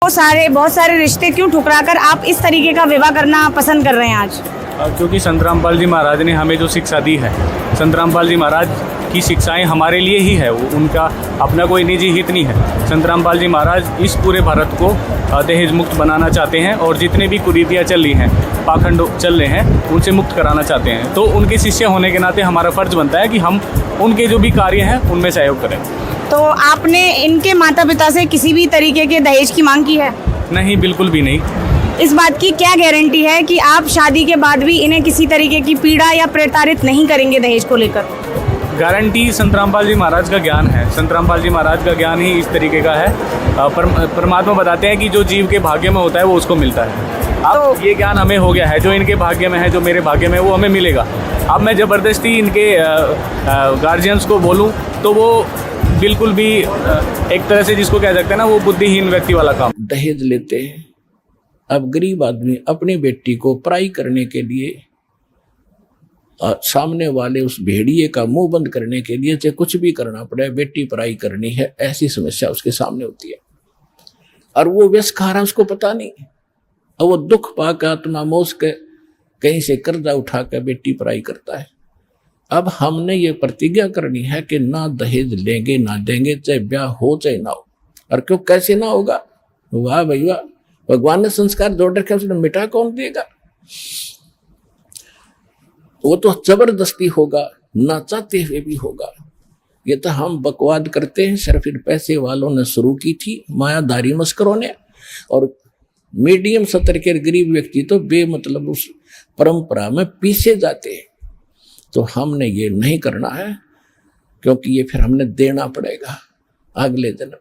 बहुत सारे रिश्ते क्यों ठुकराकर आप इस तरीके का विवाह करना पसंद कर रहे हैं आज? क्योंकि संत रामपाल जी महाराज ने हमें जो शिक्षा दी है, संत रामपाल जी महाराज की शिक्षाएं हमारे लिए ही है, उनका अपना कोई निजी हित नहीं है। संत रामपाल जी महाराज इस पूरे भारत को दहेज मुक्त बनाना चाहते हैं और जितने भी कुरीतियाँ चल रही हैं, पाखंड चल रहे हैं, उनसे मुक्त कराना चाहते हैं। तो उनके शिष्य होने के नाते हमारा फ़र्ज़ बनता है कि हम उनके जो भी कार्य हैं उनमें सहयोग करें। तो आपने इनके माता पिता से किसी भी तरीके के दहेज की मांग की है? नहीं, बिल्कुल भी नहीं। इस बात की क्या गारंटी है कि आप शादी के बाद भी इन्हें किसी तरीके की पीड़ा या प्रताड़ित नहीं करेंगे दहेज को लेकर? गारंटी संत रामपाल जी महाराज का ज्ञान है। संत रामपाल जी महाराज का ज्ञान ही इस तरीके का है। परमात्मा बताते हैं कि जो जीव के भाग्य में होता है वो उसको मिलता है। अब ये ज्ञान हमें हो गया है, जो इनके भाग्य में है, जो मेरे भाग्य में है, वो हमें मिलेगा। अब मैं ज़बरदस्ती इनके गार्जियंस को बोलूँ तो वो बिल्कुल भी एक तरह से जिसको कह सकते हैं ना, वो बुद्धिहीन व्यक्ति वाला काम। दहेज लेते हैं। अब गरीब आदमी अपनी बेटी को पराई करने के लिए सामने वाले उस भेड़िए का मुंह बंद करने के लिए चाहे कुछ भी करना पड़े, बेटी पराई करनी है, ऐसी समस्या उसके सामने होती है। और वो व्यस खा रहा, उसको पता नहीं, और वो दुख पाकर आत्मा मोस के कहीं से कर्जा उठा कर बेटी पराई करता है। अब हमने ये प्रतिज्ञा करनी है कि ना दहेज लेंगे ना देंगे, चाहे ब्याह हो चाहे ना हो। और क्यों, कैसे ना होगा? वाह भाई वाह, भगवान ने संस्कार जोड़ रखे, उसने मिटा कौन देगा? वो तो जबरदस्ती होगा, ना चाहते हुए भी होगा। ये तो हम बकवाद करते हैं, सिर्फ इन पैसे वालों ने शुरू की थी, मायाधारी मस्करों ने। और मीडियम स्तर के गरीब व्यक्ति तो बेमतलब उस परंपरा में पीछे जाते हैं। तो हमने ये नहीं करना है, क्योंकि ये फिर हमने देना पड़ेगा अगले जन्म।